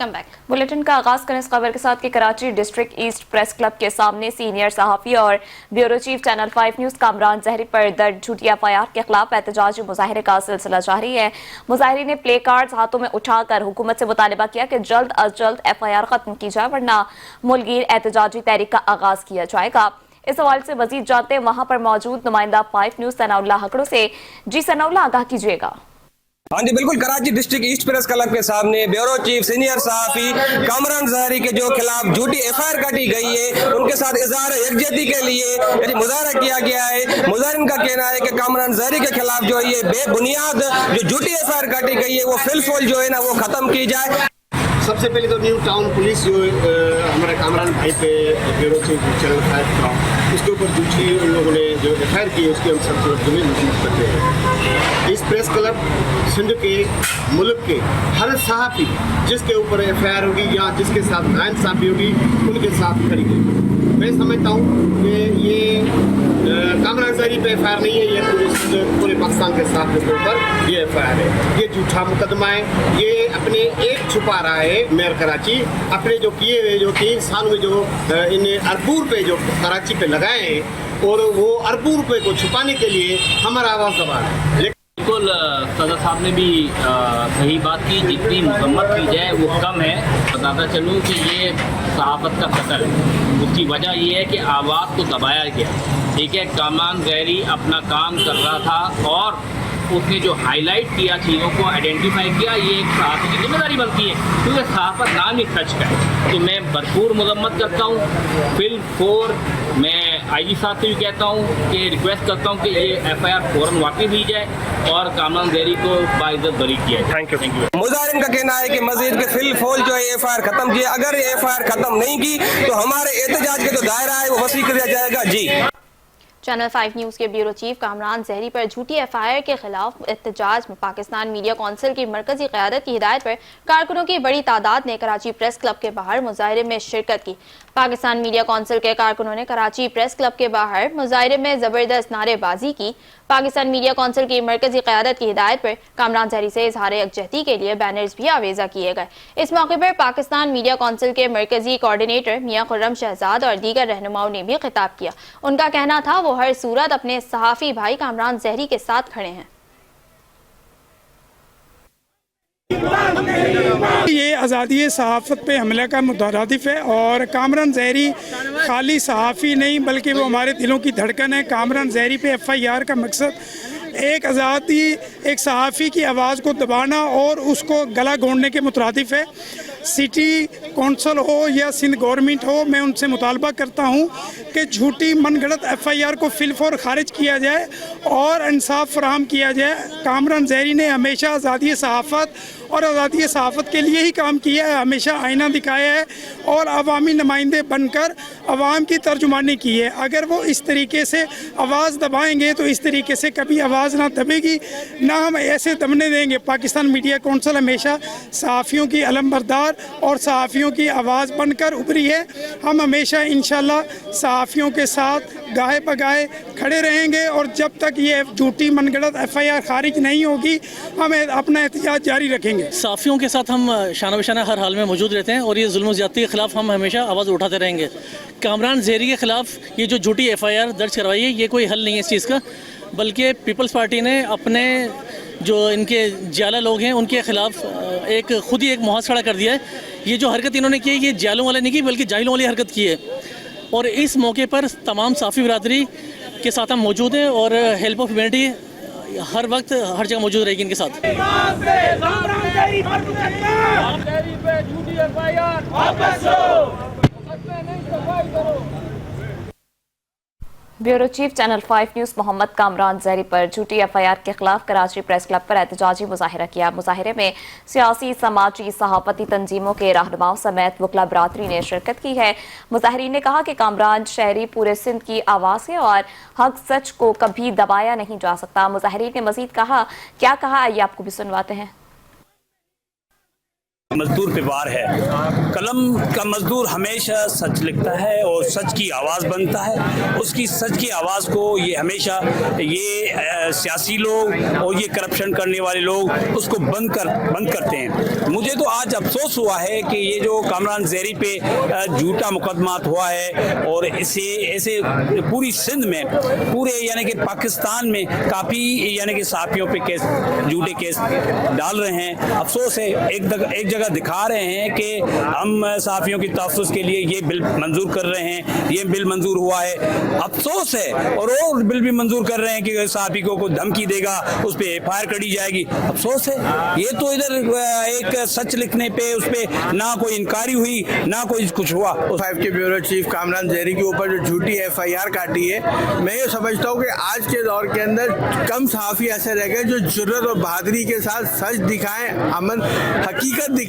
Bulletin का आगाज करें इस खबर के साथ कि Karachi district east press club के सामने सीनियर सहाफ़ी और bureau chief channel 5 news Kamran Zehri पर दर्ज झूठी एफआईआर के खिलाफ एहतजाजी मुजाहरे का सिलसिला जारी है। मुजाहरीन ने प्ले कार्ड्स हाथों में उठाकर हुकूमत से मुतालबा किया कि जल्द अज जल्द एफआईआर खत्म की जाए वरना मुल्कीर एहतजाजी तहरीक का आगाज किया जाएगा। इस हवाले से मजीद जानते हैं वहां पर मौजूद नुमाइंदा 5 न्यूज़ सनाउल्लाह हकड़ू से। जी सनाउल्लाह, आगाह कीजिएगा। हाँ जी बिल्कुल, Karachi district east press club के सामने ब्यूरो चीफ सीनियर सहाफ़ी कामरान जहरी के जो खिलाफ झूठी एफआईआर काटी गई है उनके साथ इजहार यकजहती के लिए मुजाहरा किया गया है। मुजाहरीन का कहना है कि कामरान जहरी के खिलाफ जो है ये बेबुनियाद जो झूठी एफआईआर काटी गई है वो फिलफूल जो है ना वो खत्म की जाए। सबसे पहले तो न्यू टाउन पुलिस जो हमारे कामरान भाई पे ब्यूरो चीफ चैनल 5 का उसके ऊपर झूठी उन लोगों ने जो एफआईआर की है उसकी हम सब तुम्हें नोटिस करते हैं। इस प्रेस क्लब सिंध के मुल्क के हर सहाफ़ी जिसके ऊपर एफआईआर होगी या जिसके साथ नाइंसाफ़ी होगी उनके साथ खड़ी होगी। मैं समझता हूँ कि ये कामरान जहरी पे एफआईआर नहीं है, ये पूरे पाकिस्तान के साथ के ऊपर ये एफआईआर है। ये झूठा मुकदमा है, ये अपने एक छुपा रहा है मेयर कराची अपने जो किए हुए जो 3 साल में जो इन अरबों रुपये जो कराची पे लगाए हैं और वो अरबों रुपये को छुपाने के लिए हमारा आवाज़ दबा है। बिल्कुल सदर साहब ने भी सही बात की, जितनी मरम्मत की जाए वो कम है। बताता चलूँ कि ये सहाफ़त का कत्ल है, उसकी वजह ये है कि आवाज़ को दबाया गया। ठीक है, कामरान जहरी अपना काम कर रहा था और उसने जो हाईलाइट किया, चीज़ों को आइडेंटिफाई किया, ये एक सहाफ़ी की जिम्मेदारी बनती है क्योंकि सहाफ़त नाम ही सच का है। तो मैं भरपूर मजम्मत करता हूँ। फिल फोर मैं आईजी साहब से भी कहता हूँ कि रिक्वेस्ट करता हूँ कि ये एफआईआर फ़ौरन वाकई दी जाए और कामरान जहरी को बाइज्जत बरी किया जाए। Thank you. मुजाहरीन का कहना है कि मजीद के फिल फोल जो है एफआईआर खत्म किए, अगर ये एफआईआर खत्म नहीं की तो हमारे एहतजाज के जो दायरा है वो वसी कर दिया जाएगा। जी चैनल 5 न्यूज़ के ब्यूरो चीफ कामरान जहरी पर झूठी एफआईआर के खिलाफ एहतजाज में पाकिस्तान मीडिया कौंसिल की मरकजी क़यादत की हिदायत पर कारकुनों की बड़ी तादाद ने कराची प्रेस क्लब के बाहर मुजाहरे में शिरकत की। पाकिस्तान मीडिया कौंसिल के कारकुनों ने कराची प्रेस क्लब के बाहर मुजाहरे में ज़बरदस्त नारेबाजी की। पाकिस्तान मीडिया कौंसिल की मरकजी क़यादत की हिदायत पर कामरान जहरी से इजहार यकजहती के लिए बैनर्स भी आवेजा किए गए। इस मौके पर पाकिस्तान मीडिया कौंसिल के मरकजी कोऑर्डिनेटर मियां खुर्रम शहजाद और दीगर रहनुमाओं ने भी खिताब किया। उनका कहना था वो हर सूरत अपने सहाफ़ी भाई कामरान जहरी के साथ खड़े हैं। ये आज़ादी सहाफ़त पे हमले का मुतरादिफ है और कामरान जहरी खाली सहाफ़ी नहीं बल्कि वो हमारे दिलों की धड़कन है। कामरान जहरी पे एफआईआर का मकसद एक आज़ादी एक सहाफ़ी की आवाज़ को दबाना और उसको गला घोंटने के मुतरादिफ है। सिटी कौंसल हो या सिंध गवर्नमेंट हो, मैं उनसे मुतालबा करता हूँ कि झूठी मनगढ़ंत एफआईआर को फिलफौर खारिज किया जाए और इंसाफ फराहम किया जाए। कामरान जहरी ने हमेशा आज़ादी सहाफ़त और आज़ादी सहाफ़त के लिए ही काम किया है, हमेशा आईना दिखाया है और अवामी नुमाइंदे बनकर अवाम की तर्जुमानी की है। अगर वो इस तरीके से आवाज़ दबाएंगे तो इस तरीके से कभी आवाज़ ना दबेगी, ना हम ऐसे दबने देंगे। पाकिस्तान मीडिया कौंसिल हमेशा सहाफ़ियों की अलमबरदार और सहाफ़ियों की आवाज़ बनकर उभरी है। हम हमेशा इंशाल्लाह सहाफ़ियों के साथ गाहे बगाहे खड़े रहेंगे और जब तक ये झूठी मनगढ़ंत एफआईआर खारिज नहीं होगी हम अपना एहतजाज जारी रखेंगे। सहाफ़ियों के साथ हम शाना बशाना हर हाल में मौजूद रहते हैं और ये जुल्म ज़्यादती के ख़िलाफ़ हम हमेशा आवाज़ उठाते रहेंगे। कामरान जहरी के ख़िलाफ़ ये जो झूठी एफआईआर दर्ज करवाई है ये कोई हल नहीं है इस चीज़ का, बल्कि पीपल्स पार्टी ने अपने जो इनके जाला लोग हैं उनके ख़िलाफ़ एक खुद ही एक मुहाज़ खड़ा कर दिया है। ये जो हरकत इन्होंने की है ये जालों वाले नहीं की बल्कि जाहिलों वाली हरकत की है और इस मौके पर तमाम सहाफ़ी बरादरी के साथ हम मौजूद हैं और हेल्प ऑफ ह्यूमैनिटी हर वक्त हर जगह मौजूद रहेगी इनके साथ। Bureau chief channel 5 news Mohammad Kamran Zehri पर झूठी एफआईआर के खिलाफ कराची प्रेस क्लब पर एहतजाजी मुजाहिरा किया। मुजाहिरे में सियासी, समाजी, सहाफ़ती तंजीमों के रहनुमाओं समेत वकला बरादरी ने शिरकत की है। मुजाहिरीन ने कहा कि कामरान शहरी पूरे सिंध की आवाज़ है और हक सच को कभी दबाया नहीं जा सकता। मुजाहिरीन ने मजीद कहा, क्या कहा आइए आपको भी सुनवाते हैं। मजदूर पे वार है। कलम का मजदूर हमेशा सच लिखता है और सच की आवाज़ बनता है। उसकी सच की आवाज़ को ये हमेशा ये सियासी लोग और ये करप्शन करने वाले लोग उसको बंद करते हैं। मुझे तो आज अफसोस हुआ है कि ये जो कामरान ज़हरी पे झूठा मुकदमात हुआ है और ऐसे पूरी सिंध में पूरे यानी कि पाकिस्तान में काफ़ी यानी कि सहाफ़ियों पे केस झूठे केस डाल रहे हैं। अफसोस है एक जगह दिखा रहे हैं कि हम सहाफ़ियों की तहफ़्फ़ुज़ के लिए ये बिल मंजूर कर रहे हैं, ये बिल मंजूर हुआ है। अफसोस है और बिल भी मंजूर कर रहे हैं कि सहाफ़ी को धमकी देगा उस पर एफआईआर करी जाएगी। अफसोस है ये तो इधर एक सच लिखने पे उस पर ना कोई इंक्वायरी हुई ना कोई कुछ हुआ। 5 के ब्यूरो चीफ कामरान ज़हरी के ऊपर जो झूठी एफआईआर काटी है, मैं ये समझता हूँ कि आज के दौर के अंदर कम सहाफ़ी ऐसे रह गए जो जुर्रत और बहादुरी के साथ सच दिखाएं, अमन हकीकत दिखाएं,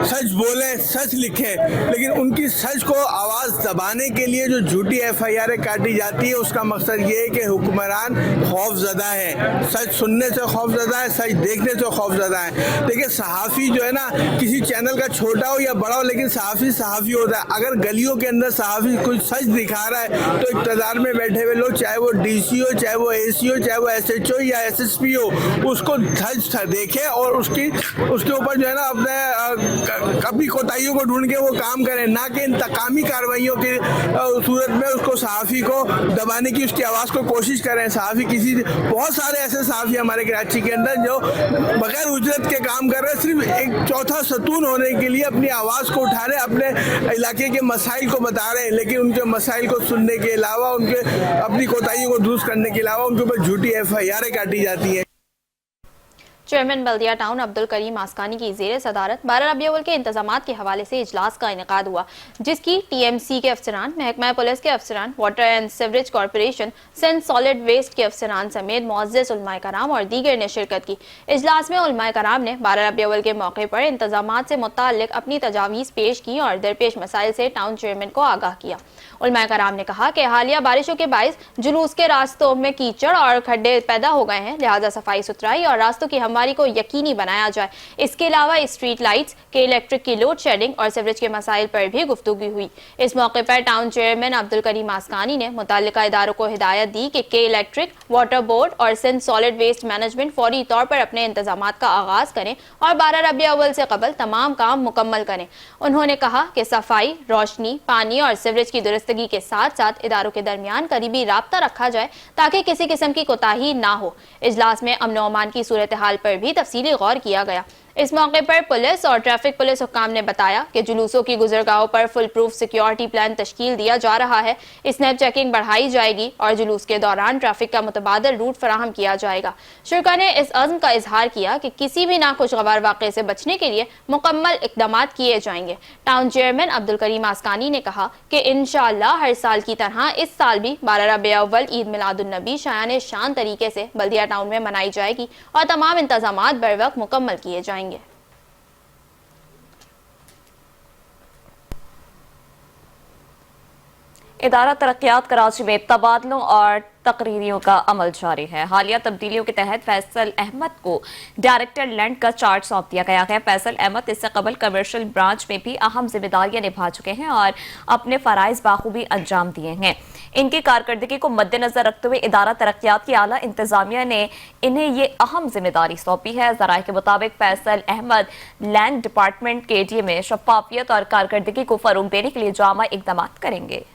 सच बोलें, सच लिखें। लेकिन उनकी सच को आवाज़ दबाने के लिए जो झूठी एफआईआर काटी जाती है उसका मकसद ये है कि हुक्मरान खौफज़दा है, सच सुनने से खौफज़दा है, सच देखने से खौफज़दा है। देखिए सहाफ़ी जो है ना, किसी चैनल का छोटा हो या बड़ा हो, लेकिन सहाफ़ी होता है। अगर गलियों के अंदर सहाफ़ी कुछ सच दिखा रहा है तो इक़्तिदार में बैठे हुए लोग, चाहे वो डीसी हो, चाहे वो एसी हो, चाहे वो एसएचओ या एसएसपी हो, उसको सच देखे और उसके ऊपर जो है ना अपने कभी कोताहियों को ढूंढ के वो काम करें, ना कि इंतकामी कार्रवाइयों की सूरत में उसको सहाफ़ी को दबाने की उसकी आवाज़ को कोशिश करें। सहाफ़ी बहुत सारे ऐसे सहाफ़ी हमारे कराची के अंदर जो बगैर उजरत के काम कर रहे हैं, सिर्फ एक चौथा सतून होने के लिए अपनी आवाज़ को उठा रहे, अपने इलाके के मसाइल को बता रहे हैं, लेकिन उनके मसाइल को सुनने के अलावा, उनके अपनी कोताहियों को दुरुस्त करने के अलावा उनके ऊपर झूठी एफआईआर काटी जाती है। चेयरमैन बल्दिया टाउन अब्दुल करीम आस्कानी की ज़ेर सदारत 12 रबीउल अव्वल के इंतजामात के हवाले से इजलास का इनेकाद हुआ, जिसकी टीएमसी के अफसरान, महकमा पुलिस के अफसरान, water and sewerage corporation, Sindh solid waste के अफसरान समेत मुअज़्ज़ज़ उलमाए कराम और दीगर ने शिरकत की। इजलास में उलमाए कराम ने 12 रबीउल अव्वल के मौके पर इंतजामात से मुताल्लिक अपनी तजावीज़ पेश की और दरपेश मसाइल से टाउन चेयरमैन को आगाह किया। उलमाए कराम ने कहा कि हालिया बारिशों के बाइस जुलूस के रास्तों में कीचड़ और खड्डे पैदा हो गए हैं, लिहाजा सफाई सुथराई और रास्तों की हमवारी को यकीनी बनाया जाए। इसके अलावा स्ट्रीट लाइट्स के इलेक्ट्रिक की लोड शेडिंग और सीवरेज के मसाइल पर भी गुफ्तगू हुई। इस मौके पर टाउन चेयरमैन अब्दुल करीम आस्कानी ने मुतल्लिका इदारों को हिदायत दी कि के इलेक्ट्रिक, वाटर बोर्ड और सिंध सॉलिड वेस्ट मैनेजमेंट फौरी तौर पर अपने इंतजामात का आगाज करें और 12 रबीउल अव्वल से कबल तमाम काम मुकम्मल करें। उन्होंने कहा कि सफाई, रोशनी, पानी और सीवरेज की दुरुस्तगी के साथ साथ इदारों के दरमियान करीबी राब्ता रखा जाए ताकि किसी किस्म की कोताही ना हो। इजलास में अमन अमान की सूरत हाल पर भी तफसीली गौर किया गया। इस मौके पर पुलिस और ट्रैफिक पुलिस हुक्काम ने बताया कि जुलूसों की गुजरगाहों पर फुल प्रूफ सिक्योरिटी प्लान तश्कील दिया जा रहा है, स्नैप चेकिंग बढ़ाई जाएगी और जुलूस के दौरान ट्रैफिक का मुतबादल रूट फराहम किया जाएगा। शुरा ने इस अज़्म का इजहार किया कि किसी भी नाखुशगवार वाक़े से बचने के लिए मुकम्मल इक़दामात किए जाएंगे। टाउन चेयरमैन अब्दुल करीम आस्कानी ने कहा कि इंशाअल्लाह हर साल की तरह इस साल भी 12 रबीउल अव्वल ईद मिलादुन नबी शायान शान तरीके से बल्दिया टाउन में मनाई जाएगी और तमाम इंतजामात बर वक्त मुकम्मल किए जाएंगे। इदारा तरक्यात कराची में तबादलों और तकरीरियों का अमल जारी है। हालिया तब्दीलियों के तहत फैसल अहमद को डायरेक्टर लैंड का चार्ज सौंप दिया गया है। फैसल अहमद इससे कबल कमर्शियल ब्रांच में भी अहम जिम्मेदारियां निभा चुके हैं और अपने फराइज बाखूबी अंजाम दिए हैं। इनकी कारकर्दगी को मद्देनजर रखते हुए इदारा तरक्यात की आला इंतजामिया ने इन्हें ये अहम जिम्मेदारी सौंपी है। ज़राए के मुताबिक Faisal Ahmed land department KDA में शफाफियत और कारकर्दगी को फरोग देने के लिए जामा इकदाम करेंगे।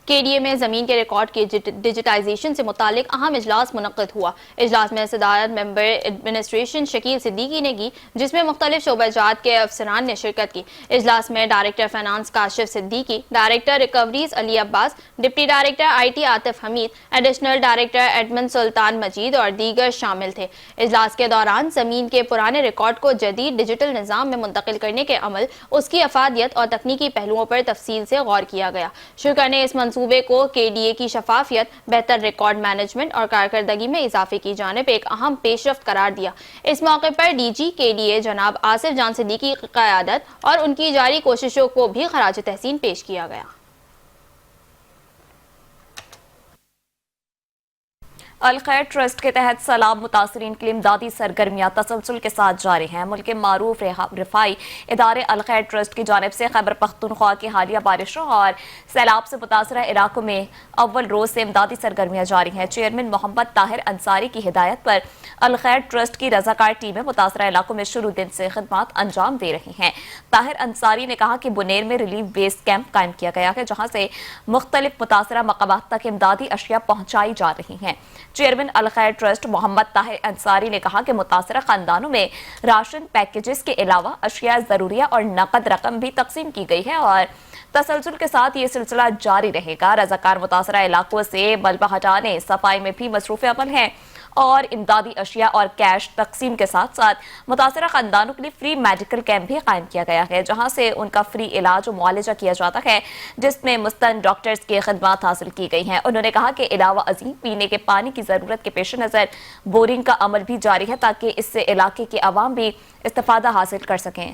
केडीए में ज़मीन के रिकॉर्ड के डिजिटाइजेशन से मुतालिक अहम इजलास मुनक्किद हुआ। इजलास में सदारत मेंबर एडमिनिस्ट्रेशन शकील सिद्दीकी ने की, जिसमें मुख्तलिफ शोबाजात के अफसरान ने शिरकत की। इजलास में director finance Kashif Siddiqui, director recoveries Ali Abbas, deputy director IT Atif Hameed, additional director admin Sultan Majeed और दीगर शामिल थे। इजलास के दौरान ज़मीन के पुराने रिकॉर्ड को जदीद डिजिटल निज़ाम में मुंतकिल करने के अमल, उसकी अफादियत और तकनीकी पहलुओं पर तफसील से गौर किया गया। शुरा ने इस सूबे को केडीए की शफाफियत, बेहतर रिकॉर्ड मैनेजमेंट और कारकर्दगी में इजाफे की जानिब एक अहम पेशरफ्त करार दिया। इस मौके पर DG केडीए जनाब आसिफ जान सिद्दीकी की क़यादत और उनकी जारी कोशिशों को भी खराज तहसीन पेश किया गया। الخیر ٹرسٹ کے تحت سیلاب متاثرین کے لیے امدادی سرگرمیاں تسلسل کے ساتھ جاری ہیں. ملک کے معروف رفائی ادارے الخیر ٹرسٹ کی جانب سے خیبر پختونخوا کی حالیہ بارشوں اور سیلاب سے متاثرہ علاقوں میں اول روز سے امدادی سرگرمیاں جاری ہیں. چیئرمین محمد طاہر انصاری کی ہدایت پر الخیر ٹرسٹ کی رضاکار ٹیمیں متاثرہ علاقوں میں شروع دن سے خدمات انجام دے رہی ہیں. طاہر انصاری نے کہا کہ بنیر میں ریلیف بیس کیمپ قائم کیا گیا ہے جہاں سے مختلف متاثرہ مقامات تک امدادی اشیاء پہنچائی جا رہی ہیں. چیئرمین الخیر ٹرسٹ محمد طاہر انصاری نے کہا کہ متاثرہ خاندانوں میں راشن پیکیجز کے علاوہ اشیاء ضروریہ اور نقد رقم بھی تقسیم کی گئی ہے اور تسلسل کے ساتھ یہ سلسلہ جاری رہے گا. رضاکار متاثرہ علاقوں سے ملبہ ہٹانے صفائی میں بھی مصروف عمل ہیں اور امدادی اشیاء اور کیش تقسیم کے ساتھ ساتھ متاثرہ خاندانوں کے لیے فری میڈیکل کیمپ بھی قائم کیا گیا ہے جہاں سے ان کا فری علاج و معالجہ کیا جاتا ہے جس میں مستند ڈاکٹرز کی خدمات حاصل کی گئی ہیں. انہوں نے کہا کہ علاوہ ازیں پینے کے پانی کی ضرورت کے پیش نظر بورنگ کا عمل بھی جاری ہے تاکہ اس سے علاقے کے عوام بھی استفادہ حاصل کر سکیں.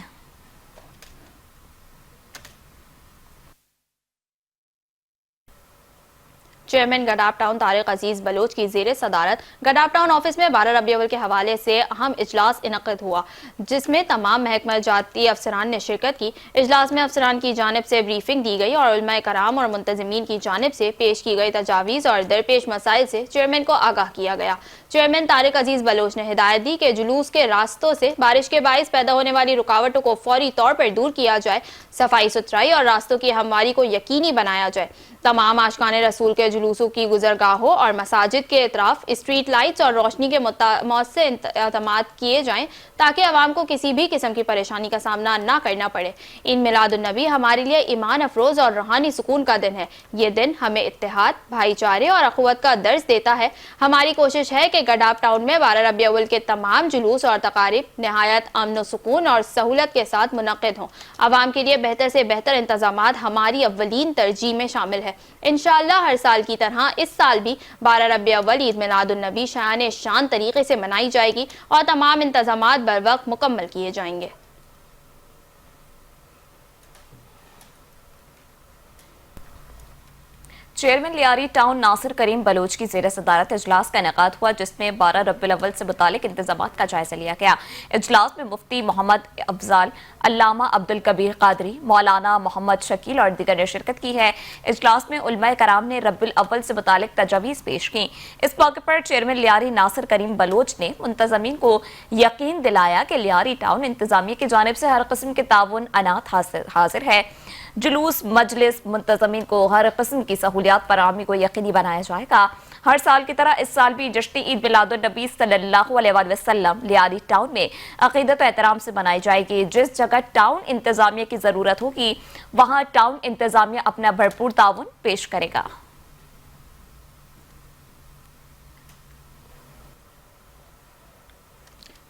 چیئرمین گڈاپ ٹاؤن طارق عزیز بلوچ کی زیر صدارت گڈاپ ٹاؤن آفس میں 12 ربیع الاول کے حوالے سے اہم اجلاس انعقد ہوا جس میں تمام محکمہ جاتی افسران نے شرکت کی. اجلاس میں افسران کی جانب سے بریفنگ دی گئی اور علماء کرام اور منتظمین کی جانب سے پیش کی گئی تجاویز اور درپیش مسائل سے چیئرمین کو آگاہ کیا گیا. چیئرمین طارق عزیز بلوچ نے ہدایت دی کہ جلوس کے راستوں سے بارش کے باعث پیدا ہونے والی رکاوٹوں کو فوری طور پر دور کیا جائے, صفائی ستھرائی اور راستوں کی ہمواری کو یقینی بنایا جائے. تمام عاشقان رسول کے جلوسوں کی گزرگاہوں اور مساجد کے اطراف اسٹریٹ لائٹس اور روشنی کے مؤثر انتظامات کیے جائیں تاکہ عوام کو کسی بھی قسم کی پریشانی کا سامنا نہ کرنا پڑے. عید میلاد النبی ہمارے لیے ایمان افروز اور روحانی سکون کا دن ہے. یہ دن ہمیں اتحاد, بھائی چارے اور اخوت کا درس دیتا ہے. ہماری کوشش ہے کہ گڈاپ ٹاؤن میں 12 ربیع الاول کے تمام جلوس اور تقاریب نہایت امن و سکون اور سہولت کے ساتھ منعقد ہوں. عوام کے لیے بہتر سے بہتر انتظامات ہماری اولین ترجیح میں شامل ہے. انشاءاللہ ہر سال کی طرح اس سال بھی 12 ربیع الاول عید میلاد النبی شان طریقے سے منائی جائے گی اور تمام انتظامات بر وقت مکمل کیے جائیں گے. چیئرمین لیاری ٹاؤن ناصر کریم بلوچ کی زیر صدارت اجلاس کا انعقاد ہوا جس میں 12 ربیع الاول سے متعلق انتظامات کا جائزہ لیا گیا. اجلاس میں مفتی محمد افضال, علامہ عبدالکبیر قادری, مولانا محمد شکیل اور دیگر نے شرکت کی ہے. اجلاس میں علماء کرام نے ربیع الاول سے متعلق تجاویز پیش کی. اس موقع پر چیئرمین لیاری ناصر کریم بلوچ نے منتظمین کو یقین دلایا کہ لیاری ٹاؤن انتظامیہ کی جانب سے ہر قسم کے تعاون عنات حاضر ہے. جلوس مجلس منتظمین کو ہر قسم کی سہولیات فراہمی کو یقینی بنایا جائے گا. ہر سال کی طرح اس سال بھی جشن عید میلاد النبی صلی اللہ علیہ وآلہ وسلم لیاری ٹاؤن میں عقیدت و احترام سے منائی جائے گی. جس جگہ ٹاؤن انتظامیہ کی ضرورت ہوگی وہاں ٹاؤن انتظامیہ اپنا بھرپور تعاون پیش کرے گا.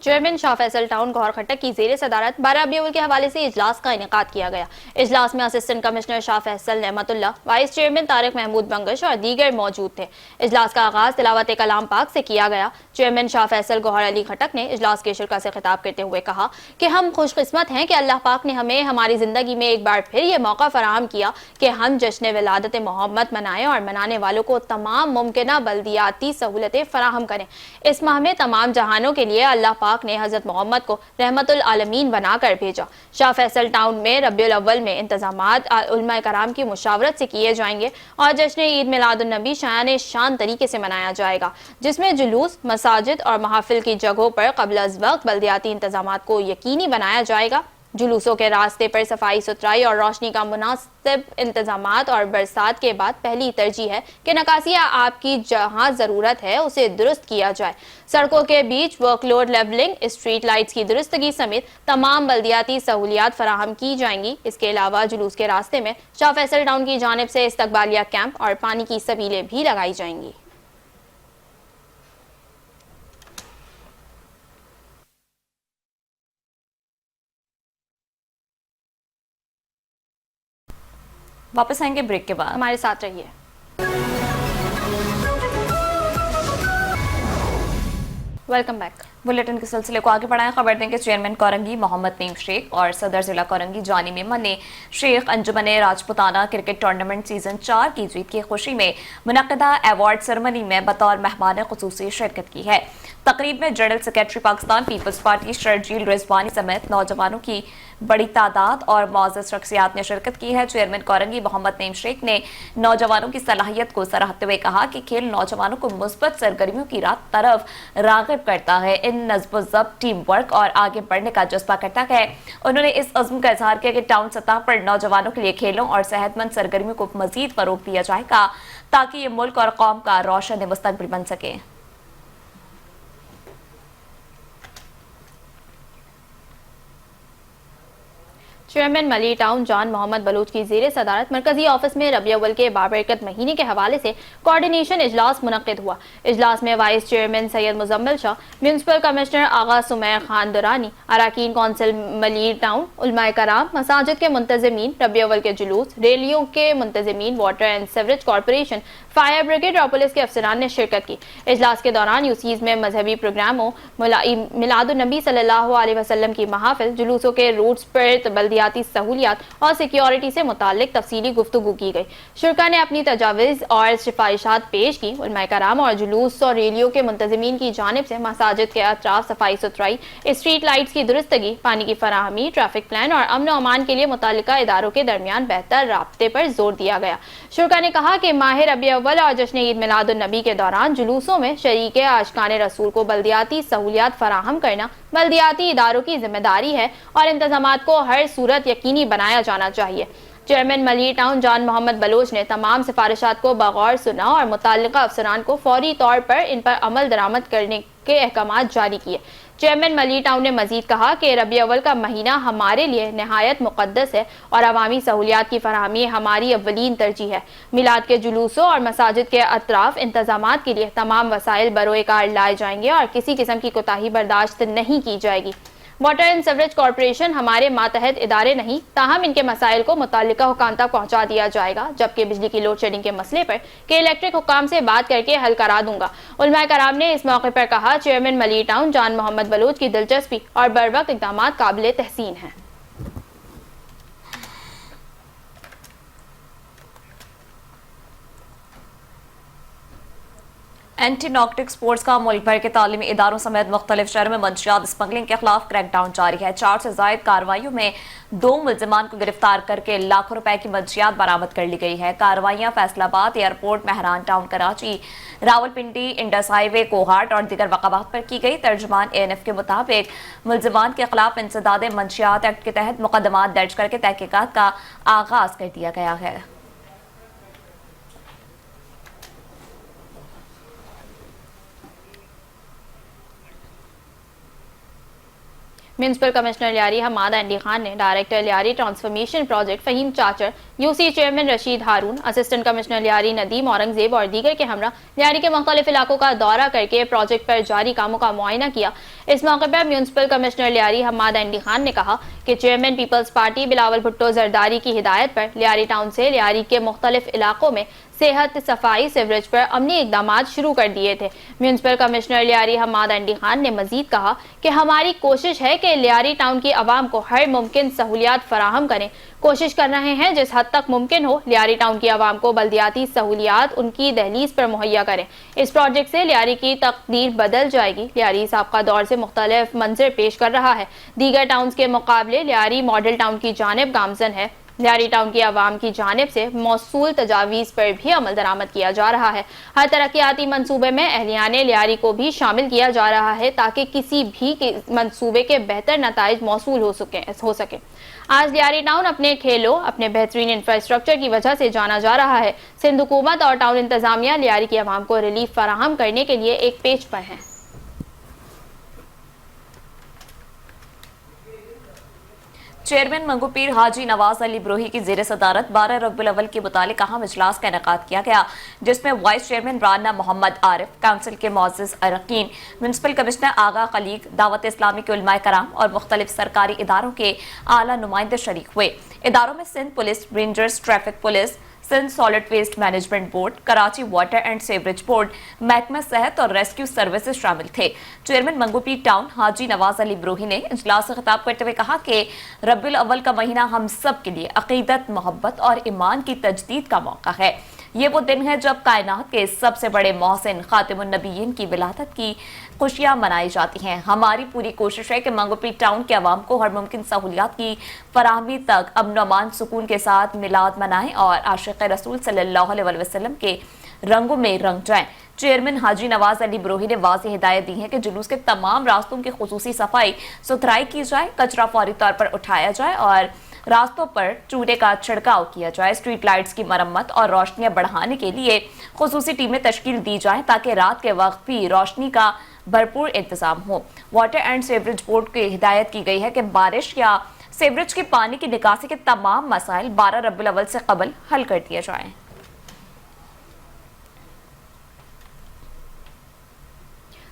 چیئرمین شاہ فیصل ٹاؤن گوھر کھٹک کی زیر صدارت 12 ربیع الاول کے حوالے سے اجلاس کا انعقاد کیا گیا. اجلاس میں اسسٹنٹ کمشنر شاہ فیصل نعمت اللہ, وائس چیئرمین طارق محمود بنگش اور دیگر موجود تھے. اجلاس کا آغاز تلاوت کلام پاک سے کیا گیا. چیئرمین شاہ فیصل گوھر علی کھٹک نے اجلاس کے شرکاء سے خطاب کرتے ہوئے کہا کہ ہم خوش قسمت ہیں کہ اللہ پاک نے ہمیں ہماری زندگی میں ایک بار پھر یہ موقع فراہم کیا کہ ہم جشن ولادت محمد منائیں اور منانے والوں کو تمام ممکنہ بلدیاتی سہولتیں فراہم کریں. اس ماہ میں تمام جہانوں کے لیے اللہ پاک نے حضرت محمد کو رحمت العالمین بنا کر بھیجا. شاہ فیصل ٹاؤن میں ربیع الاول میں انتظامات علماء کرام کی مشاورت سے کیے جائیں گے اور جشن عید میلاد النبی شان طریقے سے منایا جائے گا جس میں جلوس, مساجد اور محافل کی جگہوں پر قبل از وقت بلدیاتی انتظامات کو یقینی بنایا جائے گا. جلوسوں کے راستے پر صفائی ستھرائی اور روشنی کا مناسب انتظامات اور برسات کے بعد پہلی ترجیح ہے کہ نکاسی آب کی جہاں ضرورت ہے اسے درست کیا جائے. سڑکوں کے بیچ work load levelling, street lights کی درستگی سمیت تمام بلدیاتی سہولیات فراہم کی جائیں گی. اس کے علاوہ جلوس کے راستے میں شاہ فیصل ٹاؤن کی جانب سے استقبالیہ کیمپ اور پانی کی سبیلیں بھی لگائی جائیں گی. واپس آئیں گے بریک کے بعد, ہمارے ساتھ رہیے. Welcome back. बुलेटिन के सिलसिले को आगे बढ़ाएं। खबर दें कि चेयरमैन कोरंगी मोहम्मद नईम शेख और सदर जिला कोरंगी जानी मेमन ने शेख अंजुमन राजपुताना क्रिकेट टूर्नामेंट सीजन 4 की जीत की खुशी में मुनक्कदा अवार्ड सेरेमनी में बतौर मेहमान खुसूसी शिरकत की है। तकरीब में general secretary Pakistan Peoples Party Sharjeel Rizwani समेत नौजवानों की बड़ी तादाद और मौजूद शख्सियात ने शिरकत की है। चेयरमैन कोरंगी मोहम्मद नईम शेख ने नौजवानों की सलाहियत को सराहते हुए कहा कि खेल नौजवानों को मुस्बत सरगर्मियों की तरफ राग़िब करता है, इन नज़्म ज़ब्त, टीम वर्क और आगे बढ़ने का जज्बा करता है। उन्होंने इस अज़्म का इजहार किया कि टाउन सतह पर नौजवानों के लिए खेलों और सेहतमंद सरगर्मियों को मजीद फरोग दिया जाएगा ताकि ये मुल्क और कौम का रोशन मुस्तकबिल बन सके। चेयरमैन मली टाउन जान मोहम्मद बलूच की ज़ेरे सदारत मरकजी ऑफिस में रबी अव्वल के बाबरकत महीने के हवाले से कोऑर्डिनेशन इजलास मुनक्किद हुआ। इजलास में vice chairman Syed Muzammil Shah, municipal commissioner Agha Sumair Khan Durrani, अरकान कौंसिल मली टाउन, उलमाए कराम, मसाजिद के मुंतज़मीन, रबी अव्वल के जुलूस, रैलियों के मुंतज़मीन, water and sewerage corporation, fire brigade और पुलिस के अफसरान ने शिरकत की। इजलास के दौरान यूसीज में मजहबी प्रोग्रामों, मिलादुन्नबी सल्लल्लाहु अलैहि वसल्लम की महाफिल, जुलूसों के रूट्स पर बल्दियाती सहूलियात और सिक्योरिटी से मुताल्लिक तफसीली गुफ्तगू की गई। शुरा ने अपनी तजावीज़ और सिफारिशात पेश की। उलमाए कराम और जुलूस और रैलियों के मुंतज़मीन की जानिब से मसाजिद के अतराफ सफाई सुथराई, स्ट्रीट लाइट्स की दुरुस्तगी, पानी की फराहमी, ट्रैफिक प्लान और अमन अमान के लिए मुताल्लिका इदारों के दरमियान बेहतर राब्ते पर जोर दिया गया। शुरा ने कहा कि माह रबी अव्वल और जश्न ईद मिलादुन्नबी के दौरान जुलूसों में शरीके आशिकाने रसूल को बल्दियाती सहूलियात फराहम करना बल्दियाती इदारों की जिम्मेदारी है और इंतजामात को हर सूरत यकीनी बनाया जाना चाहिए। चेयरमैन मली टाउन जान मोहम्मद बलोच ने तमाम सिफारिशात को बगौर सुना और मुताल्लिका अफसरान को फौरी तौर पर इन पर अमल दरामद करने के अहकामात जारी किए। चेयरमैन मली टाउन ने मजीद कहा कि रबी अव्वल का महीना हमारे लिए नहायत मुक़द्दस है और अवामी सहूलियात की फराहमी हमारी अव्वलीन तरजीह है। मिलाद के जुलूसों और मसाजिद के अतराफ इंतजामात के लिए तमाम वसाइल बरोए कार लाए जाएंगे और किसी किस्म की कोताही बर्दाश्त नहीं की जाएगी। वाटर एंड सीवरेज कॉरपोरेशन हमारे मातहत इदारे नहीं, ताहम इनके मसाइल को मुताल्लिका हुकाम तक पहुँचा दिया जाएगा, जबकि बिजली की लोड शेडिंग के मसले पर के इलेक्ट्रिक हुकाम से बात करके हल करा दूंगा। उलमाए कराम ने इस मौके पर कहा, चेयरमैन मली टाउन जान मोहम्मद बलूच की दिलचस्पी और बरवक्त इक़दामात काबिल तहसीन हैं। एंटी नार्कोटिक स्पोर्ट्स का मुल्क भर के तालीमी इदारों समेत मुख्तलिफ शहरों में मंशियात स्मगलिंग के खिलाफ क्रैकडाउन जारी है। 4 से ज़ायद कार्रवाइयों में 2 मुल्ज़िमान को गिरफ्तार करके लाखों रुपए की मंशियात बरामद कर ली गई है। कार्रवाइयाँ Faisalabad airport, Mehran town Karachi, Rawalpindi, Indus highway, Kohat और दीगर मकामात पर की गई। तर्जुमान ANF के मुताबिक मुल्ज़िमान के खिलाफ इंसदाद मंशियात एक्ट के तहत मुकदमात दर्ज करके तहकीकात का आगाज कर दिया गया है। म्यूनसिपल कमिश्नर लियारी हमाद एंडी खान ने director Lyari transformation project Faheem Chachar, UC chairman Rashid Haroon, assistant commissioner Lyari Nadeem Aurangzeb और दीगर के हमरा लियारी के मुख्तलिफ इलाकों का दौरा करके प्रोजेक्ट पर जारी कामों का मुआयना किया। इस मौके पर म्यूनसिपल कमिश्नर लियारी हमाद एंडी खान ने कहा कि chairman Peoples Party Bilawal Bhutto Zardari की हिदायत पर लियारी टाउन से लियारी के मुख्तलिफ इलाकों में सेहत, सफाई, सीवरेज पर अमनी इकदामात शुरू कर दिए थे। म्यूनसिपल कमिश्नर लियारी हमाद एंडी खान ने मजीद कहा कि हमारी कोशिश है कि लियारी टाउन की आवाम को हर मुमकिन सहूलियात फराहम करें। कोशिश कर रहे हैं जिस हद तक मुमकिन हो लियारी टाउन की आवाम को बल्दियाती सहूलियात उनकी दहलीज पर मुहैया करें। इस प्रोजेक्ट से लियारी की तकदीर बदल जाएगी। लियारी साबका दौर से मुख्तलिफ मंजर पेश कर रहा है। दीगर टाउन के मुकाबले लियारी मॉडल टाउन की जानिब गामजन है। लियारी टाउन की आवाम की जानिब से मौसूल तजावीज़ पर भी अमल दरामद किया जा रहा है। हर तरक्याती मनसूबे में अहलियाने लियारी को भी शामिल किया जा रहा है ताकि किसी भी मनसूबे के बेहतर नताइज मौसूल हो सके। आज लियारी टाउन अपने खेलों, अपने बेहतरीन इंफ्रास्ट्रक्चर की वजह से जाना जा रहा है। सिंध हुकूमत और टाउन इंतजामिया लियारी की आवाम को रिलीफ फराहम करने के लिए एक पेज पर हैं। चेयरमैन मंगूपीर हाजी नवाज अली ब्रोही की ज़ेर सदारत 12 रबीउल अव्वल के मुतालिक अहम इजलास का इनेकाद किया गया, जिसमें vice chairman Rana Muhammad Arif, council के मोअज़्ज़िज़ अरकान, म्यूनसिपल कमिश्नर आगा खलीक, दावत इस्लामी के उलमाए कराम और मुख्तलिफ सरकारी इदारों के आला नुमाइंदे शरीक हुए। इदारों में Sindh police, rangers, traffic police, Sindh solid waste management board, Karachi water and sewerage board, महकमा सेहत और रेस्क्यू सर्विसेज शामिल थे। चेयरमैन मंगोपीर टाउन हाजी नवाज अली ब्रोही ने इजलास से खिताब करते हुए कहा कि रब्बिल अव्वल का महीना हम सब के लिए अकीदत, मोहब्बत और ईमान की तजदीद का मौका है। ये वो दिन है जब कायनात के सबसे बड़े मोहसिन खातिमुन नबीयीन की विलादत की खुशियां मनाई जाती हैं। हमारी पूरी कोशिश है कि मंगोपीर टाउन के अवाम को हर मुमकिन सहूलियात की फराहमी तक अमन अमान सुकून के साथ मिलाद मनाएं और आशिक़ रसूल सल्लल्लाहु अलैहि वसल्लम के रंगों में रंग जाएं। चेयरमैन हाजी नवाज अली ब्रोही ने वाज़ेह हिदायत दी है कि जुलूस के तमाम रास्तों की खुसूसी सफाई सुथराई की जाए, कचरा फौरी तौर पर उठाया जाए और रास्तों पर चूने का छिड़काव किया जाए। स्ट्रीट लाइट्स की मरम्मत और रोशनियां बढ़ाने के लिए खुसूसी टीमें तश्कील दी जाएं ताकि रात के वक्त भी रोशनी का भरपूर इंतजाम हो। वाटर एंड सीवरेज बोर्ड की हिदायत की गई है कि बारिश या सीवरेज के पानी की निकासी के तमाम मसाइल 12 रब्बिल अव्वल से कबल हल कर दिए जाएं।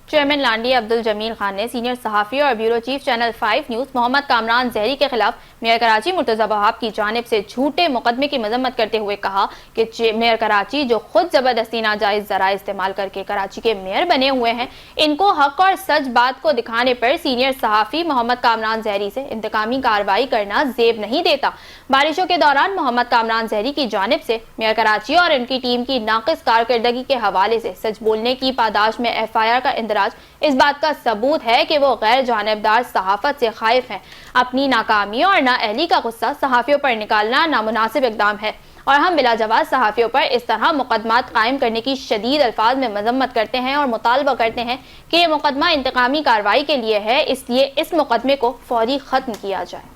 चेयरमैन लांडी अब्दुल जमील खान ने सीनियर सहाफ़ी और bureau chief channel 5 news Mohammad Kamran Zehri के खिलाफ मेयर कराची मुर्तज़ा वहाब की जानिब से झूठे मुकदमे की मजम्मत करते हुए कहा कि मेयर कराची जो खुद जबरदस्ती नाजायज़ ज़राए इस्तेमाल करके कराची के मेयर बने हुए हैं, इनको हक और सच बात को दिखाने पर सीनियर सहाफ़ी मोहम्मद कामरान जहरी से इंतकामी कार्रवाई करना ज़ेब नहीं देता। बारिशों के दौरान मोहम्मद कामरान जहरी की जानिब से मेयर कराची और इनकी टीम की नाक़िस कारकर्दगी के हवाले से सच बोलने की पादाश में FIR का इंदराज इस बात का सबूत है कि वो गैर जानिबदार सहाफत से खाइफ हैं। अपनी नाकामी और नाअहली का गुस्सा सहाफ़ियों पर निकालना नामुनासिब इक़दाम है और हम बिलाजवाब सहाफ़ियों पर इस तरह मुकदमात कायम करने की शदीद अल्फाज में मजम्मत करते हैं और मुतालबा करते हैं कि ये मुकदमा इंतकामी कार्रवाई के लिए है, इसलिए इस मुकदमे को फौरी ख़त्म किया जाए।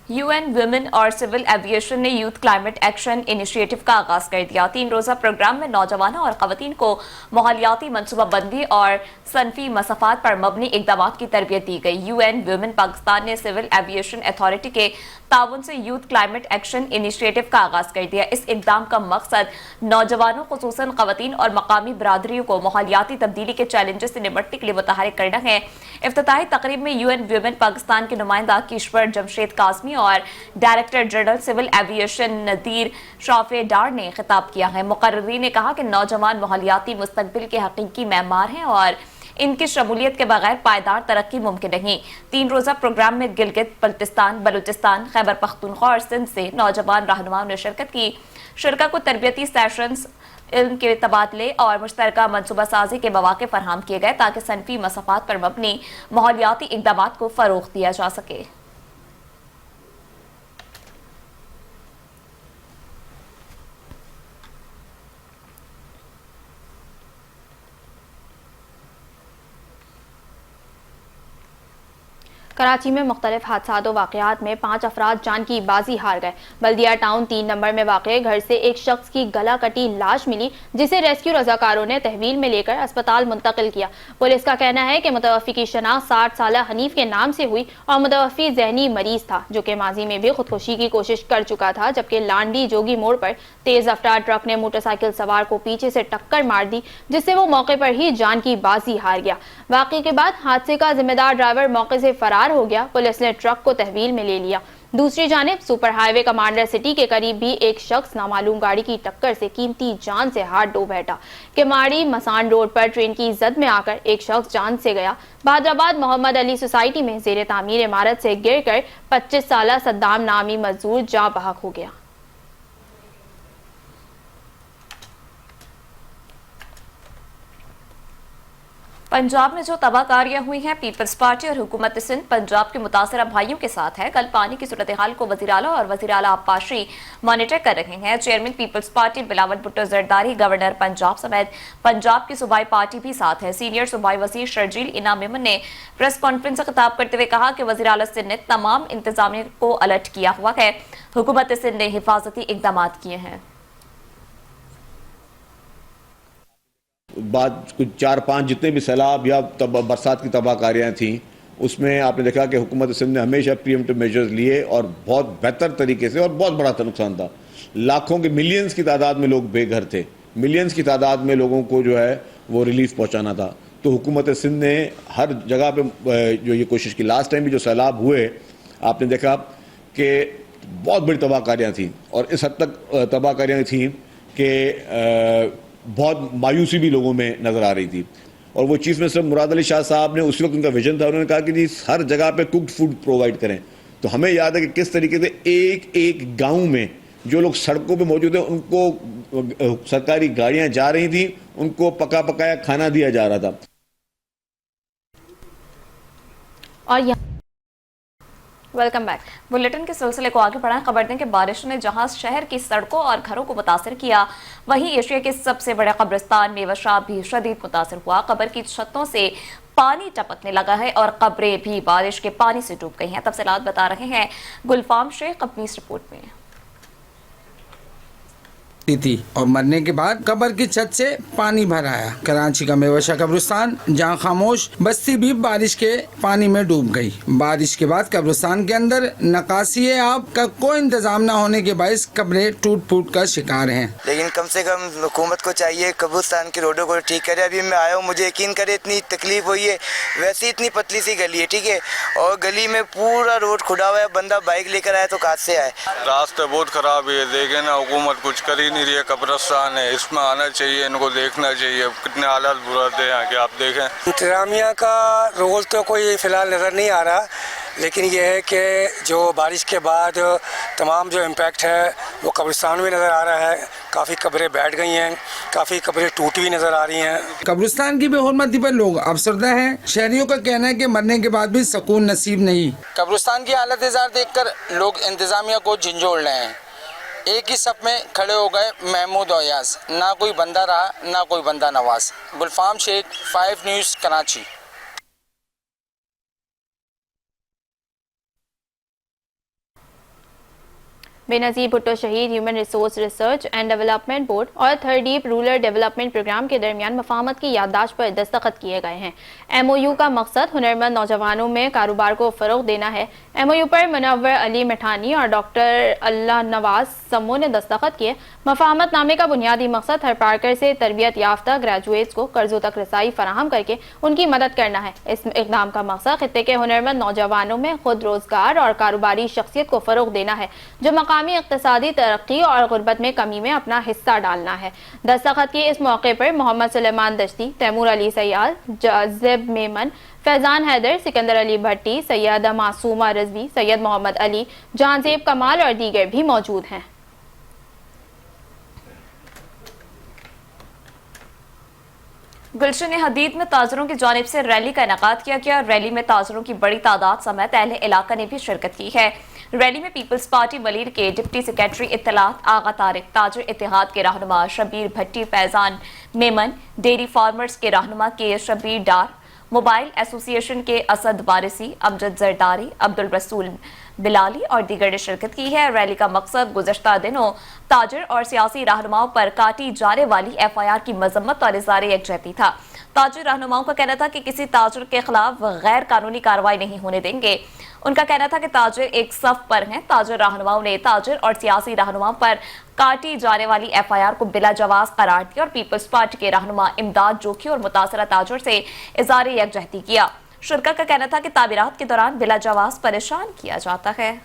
UN वुमेन और सिविल एविएशन ने यूथ क्लाइमेट एक्शन इनिशिएटिव का आगाज कर दिया। 3 रोज़ा प्रोग्राम में नौजवानों और खवातीन को माहौलियाती मनसूबाबंदी और सनफी मसफ़ात पर मबनी इक़दाम की तरबियत दी गई। UN वुमेन पाकिस्तान ने सिविल एविएशन अथॉरिटी के ताउन से यूथ क्लाइमेट एक्शन इनिशिएटिव का आगाज कर दिया। इस इक़दाम का मकसद नौजवानों खुसूसन खवातीन और मकामी बरादरियों को माहौलियाती तब्दीली के चैलेंजेस से निपटने के लिए मुतहरिक करना है। इफ्तिताही तकरीब में UN वुमेन पाकिस्तान के नुमाइंदा किश्वर जमशेद कासमी और डायरेक्टर जनरल सिविल एविएशन नदीर शाफे डार ने खिताब किया है। मुकर्रीरीन ने कहा कि नौजवान माहौलियाती मुस्तकबिल के हकीकी मेमार हैं और इनकी शमूलियत के बगैर पायदार तरक्की मुमकिन नहीं। 3 रोज़ा प्रोग्राम में गिलगित बल्तिस्तान, बलूचिस्तान, खैबर पख्तूनख्वा और सिंध से नौजवान रहनुमाओं ने शिरकत की। शिरका को तरबियती सेशंस, इल्म के तबादले और मुश्तरका मनसूबा साजी के मौके फराहम किए गए ताकि सनफी मसफ़ात पर मबनी माहौलियाती इक़दाम को फ़रोग़ दिया जा सके। कराची में मुख्तलिफ हादसात वाक़यात में 5 अफराद जान की बाजी हार गए। बल्दिया टाउन 3 नंबर में वाक़े घर से एक शख्स की गला कटी लाश मिली, जिसे रेस्क्यू रजाकारों ने तहवील में लेकर अस्पताल मुंतकिल किया। पुलिस का कहना है कि मुतवफ़ी की शनाख्त 60 साला हनीफ के नाम से हुई और मुतवफ़ी ज़हनी मरीज था, जो कि माजी में भी खुदकुशी की कोशिश कर चुका था। जबकि लांडी जोगी मोड़ पर तेज़ रफ्तार ट्रक ने मोटरसाइकिल सवार को पीछे से टक्कर मार दी, जिससे वो मौके पर ही जान की बाजी हार गया। वाक़े के बाद हादसे का जिम्मेदार ड्राइवर मौके से फरार हो गया। पुलिस ने ट्रक को तहवील में ले लिया। दूसरी जानिब सुपर हाईवे कमांडर सिटी के करीब भी एक शख्स नामालूम गाड़ी की टक्कर से कीमती जान से हाथ डो बैठा। केमाड़ी मसान रोड पर ट्रेन की जद में आकर एक शख्स जान से गया। बहादराबाद मोहम्मद अली सोसाइटी में जेर तामीर इमारत से गिरकर 25 साला सद्दाम नामी मजदूर जाँ बहक हो गया। पंजाब में जो तबाहकारियां हुई हैं, पीपल्स पार्टी और हुकूमत सिंध पंजाब के मुतासरा भाइयों के साथ है। कल पानी की सूरत हाल को वज़ीर आला और वज़ीर आला आबपाशी मॉनिटर कर रहे हैं। Chairman Peoples Party Bilawal Bhutto Zardari, governor Punjab समेत पंजाब की सूबाई पार्टी भी साथ है। सीनियर सूबाई वज़ीर शर्जील इनाम मेमन ने प्रेस कॉन्फ्रेंस से खिताब करते हुए कहा कि वज़ीर आला सिंध ने तमाम इंतजामिया को अलर्ट किया हुआ है। हुकूमत सिंध ने हिफाजती इक़दाम किए हैं। बाद कुछ 4-5 जितने भी सैलाब या बरसात की तबाहकारियाँ थीं, उसमें आपने देखा कि हुकूमत सिंध ने हमेशा प्रीएम्प्टिव मेजर्स लिए और बहुत बेहतर तरीके से, और बहुत बड़ा नुकसान था। लाखों के, मिलियंस की तादाद में लोग बेघर थे। मिलियंस की तादाद में लोगों को जो है वो रिलीफ पहुंचाना था। تو حکومت سندھ نے ہر جگہ پہ جو یہ کوشش کی. لاسٹ ٹائم بھی جو سیلاب ہوئے آپ نے دیکھا کہ بہت بڑی تباہ کاریاں تھیں, اور اس حد تک تباہ کاریاں تھیں کہ بہت مایوسی بھی لوگوں میں نظر آ رہی تھی. اور وہ چیف منسٹر مراد علی شاہ صاحب نے اس وقت ان کا ویژن تھا, انہوں نے کہا کہ جی ہر جگہ پہ کوکڈ فوڈ پرووائڈ کریں. تو ہمیں یاد ہے کہ کس طریقے سے ایک ایک گاؤں میں جو لوگ سڑکوں پہ موجود ہیں ان کو سرکاری گاڑیاں جا رہی تھیں, ان کو پکا پکایا کھانا دیا جا رہا تھا. اور ویلکم بیک. بلیٹن کے سلسلے کو آگے بڑھائیں. خبر دیں کہ بارش نے جہاں شہر کی سڑکوں اور گھروں کو متاثر کیا, وہیں ایشیا کے سب سے بڑے قبرستان میوہ شاہ بھی شدید متاثر ہوا. قبر کی چھتوں سے پانی ٹپکنے لگا ہے اور قبریں بھی بارش کے پانی سے ڈوب گئی ہیں. تفصیلات بتا رہے ہیں گلفام شیخ اپنی اس رپورٹ میں. تھی اور مرنے کے بعد قبر کی چھت سے پانی بھر آیا. کراچی کا میوہ شاہ قبرستان جہاں خاموش بستی بھی بارش کے پانی میں ڈوب گئی. بارش کے بعد قبرستان کے اندر نکاسی آب کا کوئی انتظام نہ ہونے کے باعث قبریں ٹوٹ پھوٹ کا شکار ہیں. لیکن کم سے کم حکومت کو چاہیے قبرستان کی روڈوں کو ٹھیک کرے. ابھی میں آیا ہوں, مجھے یقین کرے اتنی تکلیف ہوئی ہے. ویسے اتنی پتلی سی گلی ہے, ٹھیک ہے, اور گلی میں پورا روڈ کھڑا ہوا ہے. بندہ بائک لے کر آیا تو کہاں سے آئے. راستے بہت خراب ہے, دیکھیں نا حکومت کچھ کر ہی نہیں رہی ہے. قبرستان ہے, اس میں آنا چاہیے, ان کو دیکھنا چاہیے. کتنے حالات برے ہیں کہ آپ دیکھیں. انتظامیہ کا رول تو کوئی فی الحال نظر نہیں آ رہا, لیکن یہ ہے کہ جو بارش کے بعد تمام جو امپیکٹ ہے وہ قبرستان میں نظر آ رہا ہے. کافی قبریں بیٹھ گئی ہیں, کافی قبریں ٹوٹی ہوئی نظر آ رہی ہیں. قبرستان کی بے حرمتی پر لوگ افسردہ ہیں. شہریوں کا کہنا ہے کہ مرنے کے بعد بھی سکون نصیب نہیں. قبرستان کی حالت زار دیکھ کر لوگ انتظامیہ کو جھنجھوڑ رہے ہیں. ایک ہی صف میں کھڑے ہو گئے محمود و ایاز, نہ کوئی بندہ رہا نہ کوئی بندہ نواز. گلفام شیخ 5 نیوز کراچی. بے نظیر بھٹو شہید human resource research and development board اور تھرڈیپ رورل ڈیولپمنٹ پروگرام کے درمیان مفاہمت کی یادداشت پر دستخط کیے گئے ہیں. ایم او یو کا مقصد ہنرمند نوجوانوں میں کاروبار کو فروغ دینا ہے. ایم او یو پر منور علی مٹھانی اور ڈاکٹر اللہ نواز سمو نے دستخط کیے. مفاہمت نامے کا بنیادی مقصد ہر پارکر سے تربیت یافتہ گریجویٹس کو قرضوں تک رسائی فراہم کر کے ان کی مدد کرنا ہے. اس اقدام کا مقصد خطے کے ہنرمند نوجوانوں میں خود روزگار اور کاروباری شخصیت کو فروغ دینا ہے, جو مقامی اقتصادی ترقی اور غربت میں کمی میں اپنا حصہ ڈالنا ہے. دستخط کے اس موقع پر محمد سلیمان دشتی, تیمور علی سیال, جاذب میمن, فیضان حیدر, سکندر علی بھٹی, سیدہ معصومہ رضوی, سید محمد علی, جہانزیب کمال اور دیگر بھی موجود ہیں. گلشن حدید میں تاجروں کی جانب سے ریلی کا انعقاد کیا گیا. ریلی میں تاجروں کی بڑی تعداد سمیت اہل علاقہ نے بھی شرکت کی ہے. ریلی میں پیپلز پارٹی ملیر کے ڈپٹی سیکریٹری اطلاعات آغا طارق, تاجر اتحاد کے رہنما شبیر بھٹی, فیضان میمن, ڈیری فارمرز کے رہنما کے شبیر ڈار, موبائل ایسوسی ایشن کے اسد وارثی, امجد زرداری, عبد الرسول بلالی اور دیگر نے شرکت کی ہے. ریلی کا مقصد گزشتہ دنوں تاجر اور سیاسی رہنماؤں پر کاٹی جانے والی ایف آئی آر کی مذمت اور اظہار یکجہتی تھا. تاجر رہنماؤں کا کہنا تھا کہ کسی تاجر کے خلاف غیر قانونی کارروائی نہیں ہونے دیں گے. ان کا کہنا تھا کہ تاجر ایک صف پر ہیں. تاجر رہنماؤں نے تاجر اور سیاسی رہنماؤں پر کاٹی جانے والی ایف آئی آر کو بلا جواز قرار دیا اور پیپلز پارٹی کے رہنما امداد جوکھی اور متاثرہ تاجر سے اظہار یکجہتی کیا. شرکا کا کہنا تھا کہ تعمیرات کے دوران بلا جواز پریشان کیا جاتا ہے.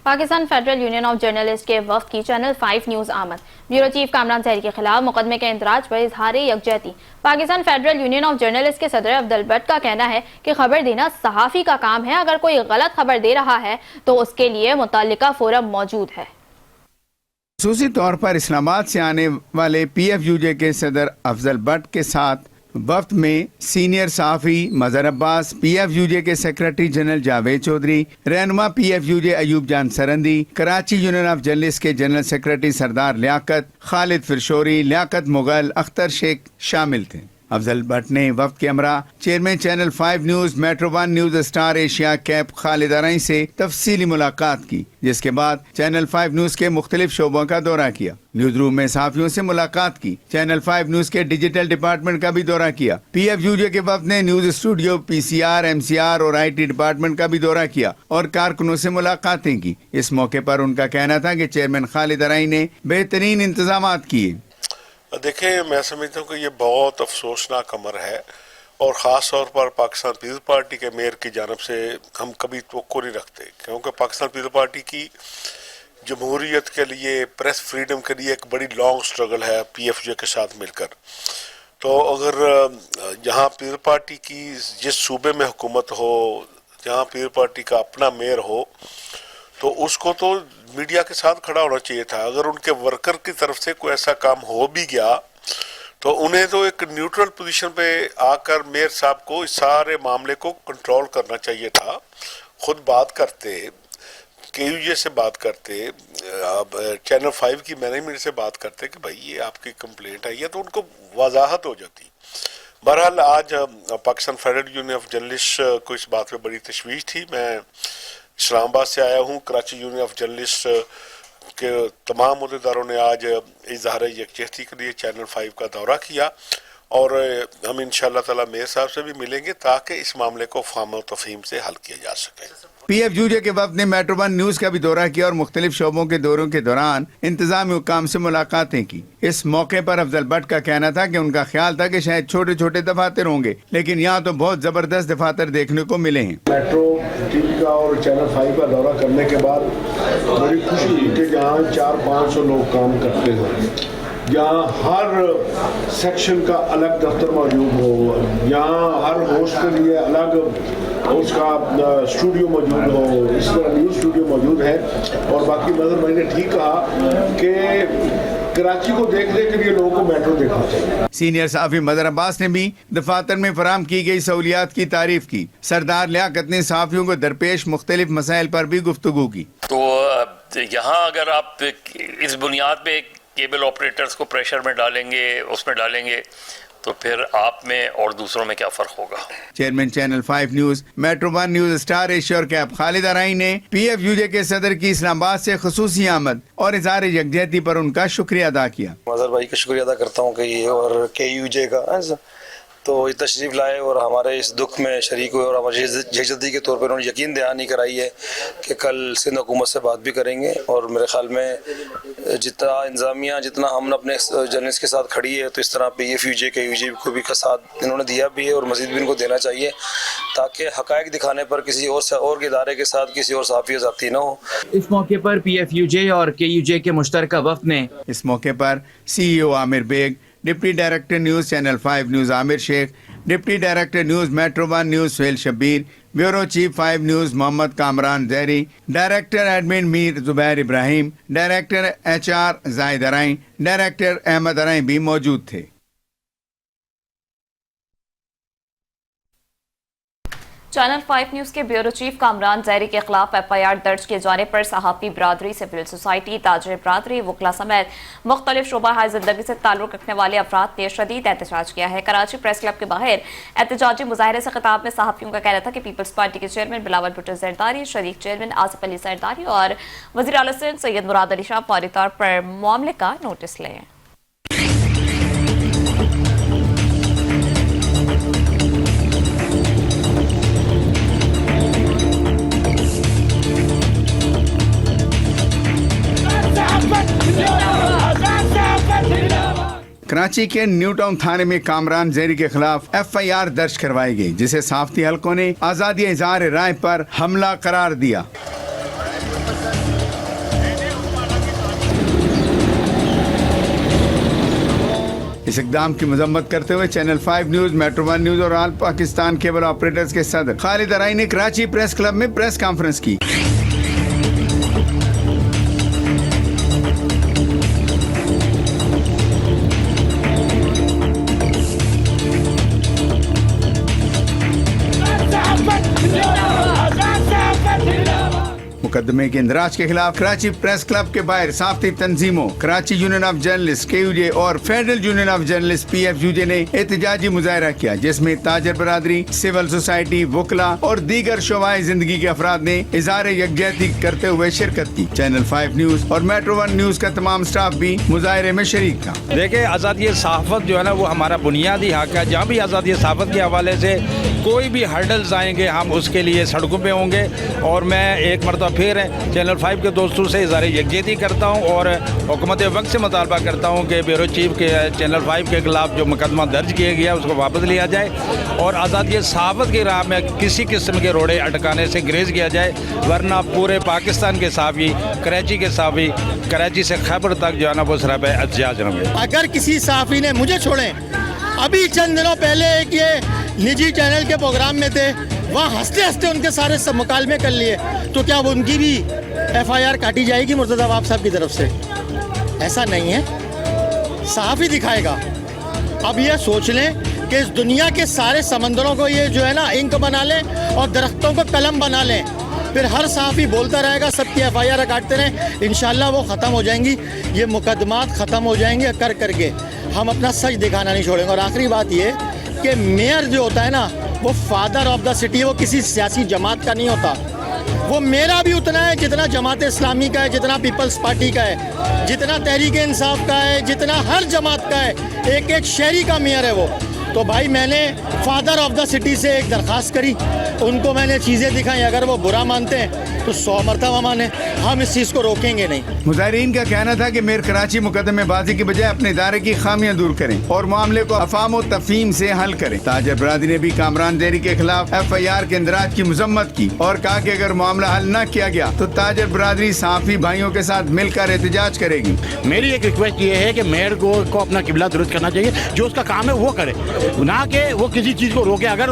Pakistan federal union of journalist کے وفد کی چینل 5 نیوز آمد. بیورو چیف کامران زہری کے خلاف مقدمے کے اندراج پر اظہار یکجہتی. Pakistan federal union of journalist کے صدر عبد البٹ کا کہنا ہے کہ خبر دینا صحافی کا کام ہے. اگر کوئی غلط خبر دے رہا ہے تو اس کے لیے متعلقہ فورم موجود ہے. خصوصی طور پر اسلام آباد سے آنے والے پی ایف یو جے کے صدر افضل بٹ کے ساتھ وفد میں سینئر صحافی مظہر عباس, پی ایف یو جے کے سیکرٹری جنرل جاوید چودھری, رہنما P F U J Ayub Jan Sarandi, Karachi union of journalist کے جنرل سیکرٹری سردار لیاقت, خالد فرشوری, لیاقت مغل, اختر شیخ شامل تھے. अफजल भट्ट ने वफ्द के हमरा chairman channel 5 news, metro 1 news, star Asia कैप खालिद अराई से तफसीली मुलाकात की, जिसके बाद चैनल 5 न्यूज के मुख्तलिफ शोबों का दौरा किया। न्यूज रूम में सहाफियों से मुलाकात की। चैनल 5 न्यूज के डिजिटल डिपार्टमेंट का भी दौरा किया। PFUJ के वफ्द ने न्यूज स्टूडियो, PCR, MCR और IT डिपार्टमेंट का भी दौरा किया और कारकुनों से मुलाकातें की। इस मौके पर उनका कहना था कि चेयरमैन खालिद अराई ने बेहतरीन इंतजाम किए। देखिए, मैं समझता हूँ कि ये बहुत अफसोसनाक अमर है और ख़ास तौर पर पाकिस्तान पीपल्स पार्टी के मेयर की जानब से हम कभी तवक्को नहीं रखते, क्योंकि पाकिस्तान पीपल्स पार्टी की जमहूरियत के लिए, प्रेस फ्रीडम के लिए एक बड़ी लॉन्ग स्ट्रगल है PFUJ के साथ मिलकर। तो अगर जहाँ पीपल्स पार्टी की जिस सूबे में हुकूमत हो, जहाँ पीपल्स पार्टी का अपना मेयर हो, तो उसको तो मीडिया के साथ खड़ा होना चाहिए था। अगर उनके वर्कर की तरफ से कोई ऐसा काम हो भी गया तो उन्हें तो एक न्यूट्रल पोजीशन पे आकर मेयर साहब को इस सारे मामले को कंट्रोल करना चाहिए था। खुद बात करते, KUJ से बात करते, अब चैनल 5 की मैनेजमेंट से बात करते कि भाई ये आपकी कंप्लेंट आई है, तो उनको वजाहत हो जाती। बहरहाल आज Pakistan federal union of journalist को इस बात पे बड़ी तशवीश थी। मैं इस्लामाबाद से आया हूँ। कराची यूनियन ऑफ जर्नलिस्ट के तमाम अहदेदारों ने आज इजहार यकजहती के लिए चैनल 5 का दौरा किया और हम इंशाअल्लाह ताला मेयर साहब से भी मिलेंगे ताकि इस मामले को फाहम और तफहीम से हल किया जा सके। PFUJ के वफ्द ने मेट्रो 1 न्यूज का भी दौरा किया और मुख्तलिफ शोबों के दौरों के दौरान इंतजामी हुकाम से मुलाकातें की। इस मौके पर अफजल भट्ट का कहना था कि उनका ख्याल था कि शायद छोटे छोटे दफातर होंगे, लेकिन यहाँ तो बहुत जबरदस्त दफातर देखने को मिले हैं। मेट्रो टीवी का और चैनल 5 का दौरा करने के बाद बड़ी खुशी हुई कि जहाँ 400-500 लोग काम करते हैं, जहाँ हर सेक्शन का अलग दफ्तर मौजूद हो, यहाँ हर होस्ट के लिए अलग उसका स्टूडियो मौजूद हो, इस तरह न्यूज़ स्टूडियो मौजूद है। और बाकी नज़र मैंने ठीक कहा कि कराची को देखने के लिए लोगों को मेट्रो देखना चाहिए। सीनियर सहाफ़ी मदर अब्बास ने भी दफातर में फराहम की गई सहूलियात की तारीफ की। सरदार लियाकत ने सहाफ़ियों को दरपेश मुख्तलिफ मसाइल पर भी गुफ्तगू की। तो यहाँ अगर आप इस बुनियाद पे केबल ऑपरेटर्स को प्रेशर में डालेंगे, उसमें डालेंगे, तो फिर आप में और दूसरों में क्या फ़र्क होगा। Chairman channel 5 news, metro 1 news, star Asia और कैप खालिद अराई ने PFUJ के सदर की इस्लामाबाद से खुसूसी आमद और इज़हार यकजहती पर उनका शुक्रिया अदा किया। मज़हर भाई का शुक्रिया अदा करता हूँ कि ये और KUJ का तो ये तशरीफ़ लाए और हमारे इस दुख में शरीक हुए और हमारी यकजहती के तौर पर उन्होंने यकीन दहानी कराई है कि कल सिंध हुकूमत से बात भी करेंगे। और मेरे ख्याल में जितना इंतज़ामिया, जितना हम अपने जर्नलिस्ट के साथ खड़ी है, तो इस तरह PFUJ KUJ को भी का साथ इन्होंने दिया भी है और मज़ीद भी इनको देना चाहिए, ताकि हक़ाइक़ दिखाने पर किसी और इदारे के साथ किसी और सहाफ़ी ज़्यादती ना हो। इस मौके पर PFUJ और KUJ के मुश्तरका वफ़द ने इस मौके पर CEO Aamir Baig, deputy director news channel 5 news Aamir Sheikh, deputy director news metro 1 news Suhail Shabbir, bureau chief 5 news Mohammad Kamran Zehri, director admin Mir Zubair Ibrahim, director HR Zahid Arai, director Ahmed Arai भी मौजूद थे। चैनल 5 न्यूज़ के ब्यूरो चीफ कामरान जहरी के खिलाफ FIR दर्ज किए जाने पर सहाफ़ी बरादरी, सिविल सोसाइटी, ताजर बरादरी, वकला समेत मुख्तलिफ शोबा हाय जिंदगी से ताल्लुक़ रखने वाले अफराद ने शदीद एहतजाज किया है। कराची प्रेस क्लब के बाहर एहतजाजी मुजाहरे से खिताब में सहाफ़ियों का कहना था कि पीपल्स पार्टी के चेयरमैन बिलावल भुट्टो जरदारी, शरीक चेयरमैन आसिफ अली जरदारी और वज़ीर आला सिंध सैयद मुराद अली शाह फौरी तौर पर मामले का नोटिस लें। कराची के न्यू टाउन थाने में कामरान जहरी के खिलाफ FIR दर्ज करवाई गई, जिसे सहाफ़ती हलकों ने आज़ादी इज़हार राय पर हमला करार दिया। इस इक़दाम की मजम्मत करते हुए चैनल 5 न्यूज़, मेट्रो 1 न्यूज़ और ऑल पाकिस्तान केबल ऑपरेटर्स के सदर खालिद अराई ने कराची प्रेस क्लब में प्रेस कॉन्फ्रेंस की। मुकदमे के इंदराज के खिलाफ कराची प्रेस क्लब के बाहर सहाफती तंजीमों, Karachi union of journalist KUJ और federal union of journalist PFUJ ने एहतजाजी मुजाहरा किया, जिसमें ताजर बरादरी, सिविल सोसाइटी, वकला और दीगर शोबाए जिंदगी के अफराद ने इज़हार यकजहती करते हुए शिरकत की। चैनल 5 न्यूज और मेट्रो 1 न्यूज का तमाम स्टाफ भी मुजाहरे में शरीक था। देखिए, आज़ादी सहाफ़त जो है ना, वो हमारा बुनियादी हक है। जहाँ भी आज़ादी सहाफ़त के हवाले से कोई भी हर्डल्स आएंगे, हम उसके लिए सड़कों पे होंगे। और मैं एक मरतबा फिर चैनल 5 के दोस्तों से इज़हार यकजहती करता हूँ और हुकूमत वक्त से मुतालबा करता हूँ कि ब्यूरो चीफ के चैनल 5 के खिलाफ जो मुकदमा दर्ज किया गया उसको वापस लिया जाए और आज़ादी सहाफ़त की राह में किसी किस्म के रोड़े अटकाने से ग्रेज किया जाए, वरना पूरे पाकिस्तान के सहाफ़ी, कराची के सहाफ़ी, कराची से खैबर तक जो है ना वो सराब एहतजाज होंगे। अगर किसी सहाफ़ी ने मुझे छोड़ें, अभी चंद दिनों पहले एक ये निजी चैनल के प्रोग्राम में थे, वहाँ हंसते हंसते उनके सारे सब मुकालमे कर लिए, तो क्या वो उनकी भी FIR काटी जाएगी मुर्तज़ा अवाब साहब की तरफ से? ऐसा नहीं है, सहाफ़ी दिखाएगा। अब ये सोच लें कि इस दुनिया के सारे समंदरों को ये जो है ना इंक बना लें और दरख्तों को कलम बना लें, फिर हर सहाफ़ी बोलता रहेगा, सबकी FIR काटते रहें, इंशाल्लाह वो ख़त्म हो जाएंगी, ये मुकदमात ख़त्म हो जाएंगे कर करके। हम अपना सच दिखाना नहीं छोड़ेंगे। और आखिरी बात ये कि मेयर जो होता है ना, वो फादर ऑफ द सिटी, वो किसी सियासी जमात का नहीं होता। वो मेरा भी उतना है जितना जमात इस्लामी का है, जितना पीपल्स पार्टी का है, जितना तहरीक इंसाफ का है, जितना हर जमात का है। एक एक शहरी का मेयर है वो। तो भाई मैंने फादर ऑफ द सिटी से एक दरख्वास्त करी, उनको मैंने चीज़ें दिखाई, अगर वो बुरा मानते हैं तो 100 मरतबा माने, हम इस चीज़ को रोकेंगे नहीं। मुजाहिरीन का कहना था कि मेयर कराची मुकदमेबाजी की बजाय अपने इदारे की खामियां दूर करें और मामले को अफाम और तफहीम से हल करें। ताजर बरादरी ने भी कामरान ज़हरी के खिलाफ FIR के इंदराज की मजम्मत की और कहा कि अगर मामला हल न किया गया तो ताजर बरादरी सहाफ़ी भाइयों के साथ मिलकर एहतजाज करेगी। मेरी एक रिक्वेस्ट ये है कि मेयर को अपना किबला दुरुस्त करना चाहिए, जो उसका काम है वो करे, ना कि वो किसी चीज़ को रोके। अगर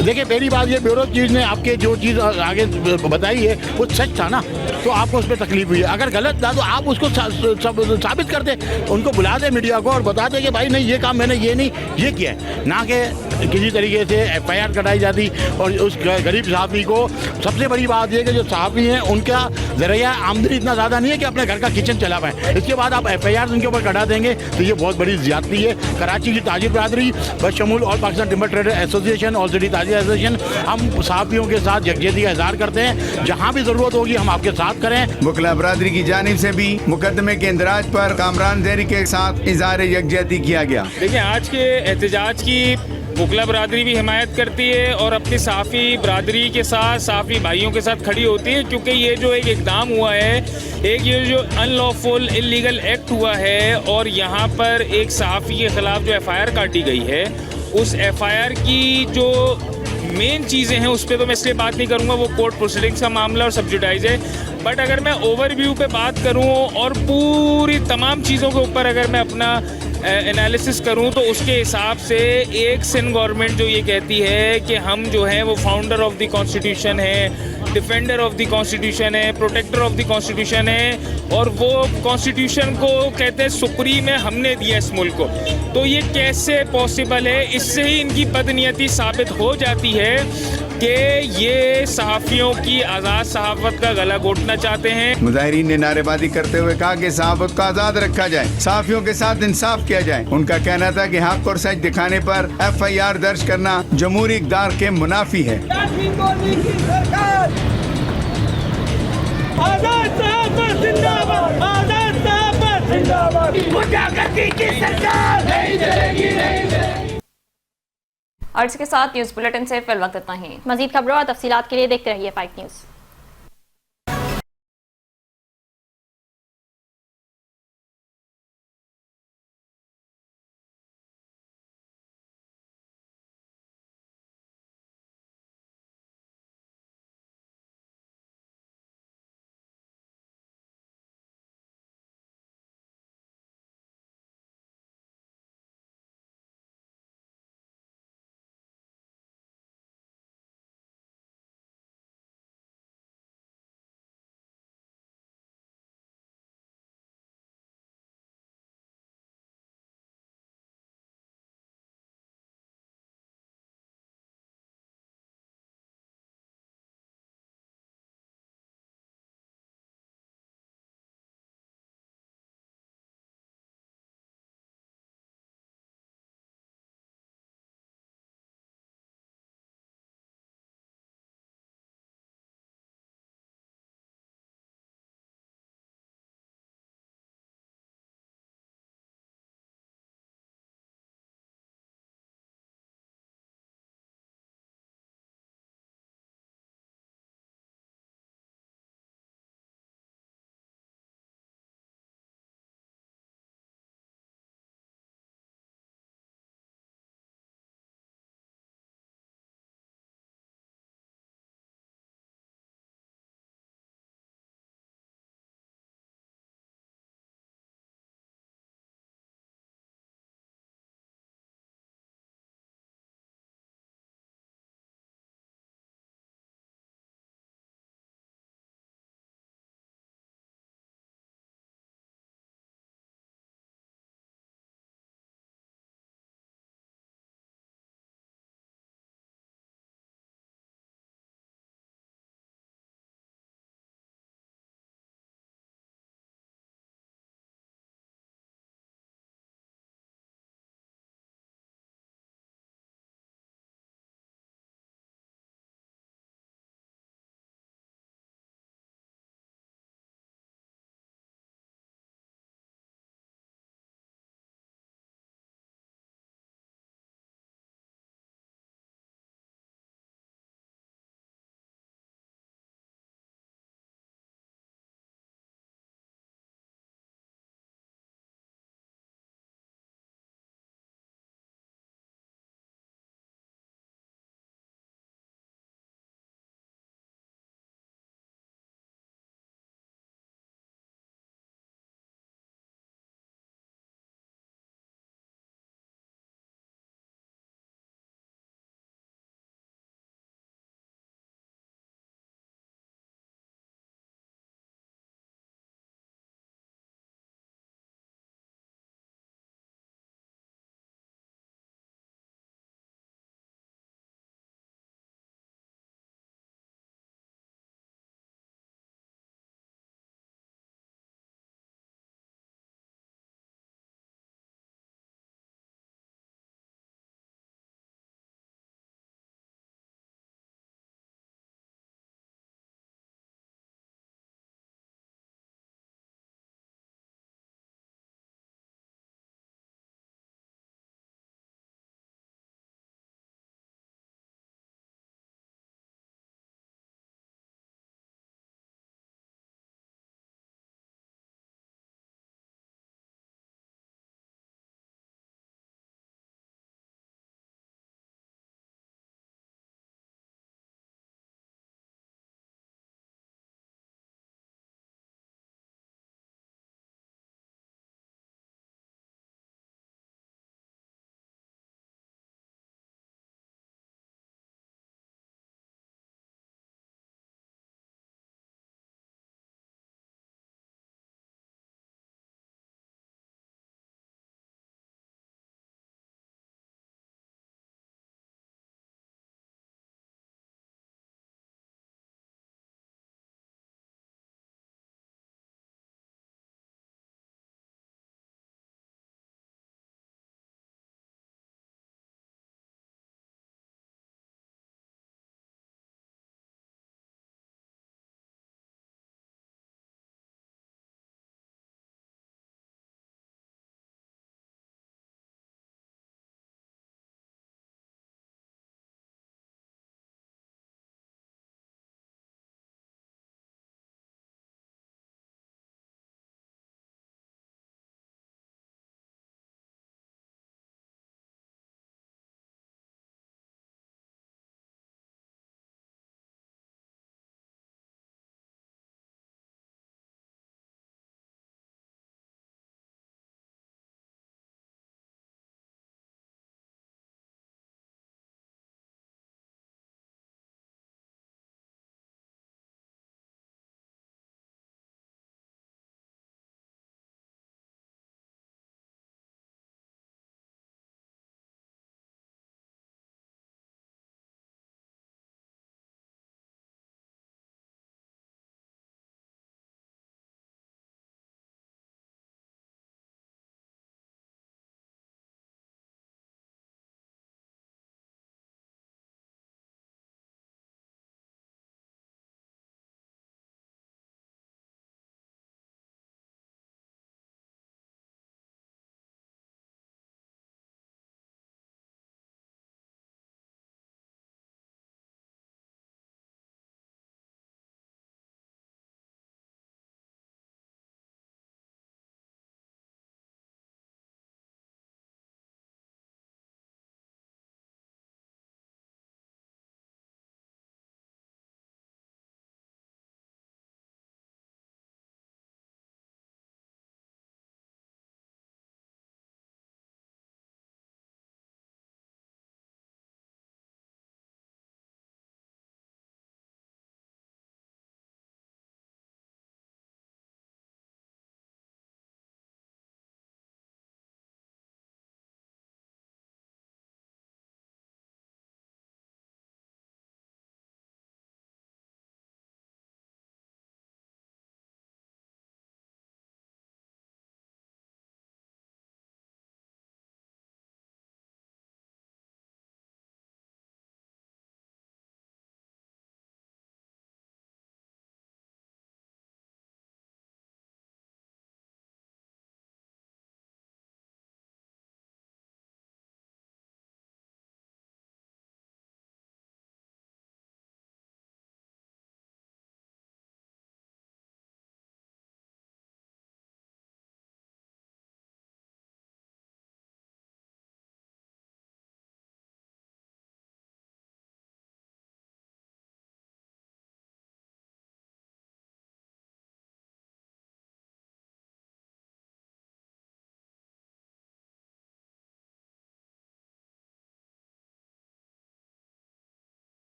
देखिए, पहली बात ये ब्यूरो चीफ ने आपके जो चीज़ आगे बताई है वो सच था ना, तो आपको उस पर तकलीफ हुई है। अगर गलत था तो आप उसको साबित कर दे, उनको बुला दे मीडिया को और बता दे कि भाई नहीं, ये काम मैंने ये नहीं ये किया है, ना कि किसी तरीके से FIR कटाई जाती। और उस गरीब सहाफ़ी को सबसे बड़ी बात यह कि जो सहाफ़ी हैं उनका ज़रिया आमदनी इतना ज़्यादा नहीं है कि अपने घर का किचन चला पाए, इसके बाद आप FIR उनके ऊपर कटा देंगे तो ये बहुत बड़ी ज़्यादती है। कराची की ताजिर बरादरी बशमूल और पाकिस्तान टिम्बर ट्रेडर एसोसिएशन और सिटी ताजिर एसोसिएशन, हम सहाफ़ियों के साथ यकजहती का इज़हार करते हैं, जहाँ भी ज़रूरत होगी हम आपके साथ करें। वकला बरादरी की जानिब से भी मुकदमे के इंदराज पर कामरान ज़हरी के साथ इज़हार यकजहती किया गया। देखिए, आज के एहतजाज की वकला बरादरी भी हिमायत करती है और अपनी सहाफ़ी बरादरी के साथ, सहाफ़ी भाइयों के साथ खड़ी होती है, क्योंकि ये जो एक इक़दाम हुआ है, एक ये जो अनलॉफुल इल्लीगल एक्ट हुआ है और यहाँ पर एक सहाफ़ी के ख़िलाफ़ जो FIR काटी गई है, उस FIR की जो मेन चीज़ें हैं उस पर तो मैं इसलिए बात नहीं करूँगा, वो कोर्ट प्रोसीडिंग्स का मामला और सब्जुडाइज है। बट अगर मैं ओवरव्यू पे बात करूँ और पूरी तमाम चीज़ों के ऊपर अगर मैं अपना एनालिसिस करूं तो उसके हिसाब से एक सिंध गवर्नमेंट जो ये कहती है कि हम जो है वो फाउंडर ऑफ द कॉन्स्टिट्यूशन है, डिफेंडर ऑफ द कॉन्स्टिट्यूशन है, प्रोटेक्टर ऑफ द कॉन्स्टिट्यूशन है, और वो कॉन्स्टिट्यूशन को कहते हैं सुप्रीम है, हमने दिया इस मुल्क को, तो ये कैसे पॉसिबल है? इससे ही इनकी बदनीयती साबित हो जाती है कि ये सहाफ़ियों की आज़ाद सहाफ़त का गला घोटना चाहते हैं। मुजाहिरीन ने नारेबाजी करते हुए कहा कि सहाफ़त को आज़ाद रखा जाए, सहाफ़ियों के साथ इंसाफ किया जाए। उनका कहना था कि हक और सच दिखाने पर FIR दर्ज करना जमहूरी इक़दार के मुनाफी है। और इसके साथ न्यूज़ बुलेटिन से फिल वक्त इतना ही। मज़ीद खबरों और तफसीलात के लिए देखते रहिए 5 न्यूज़।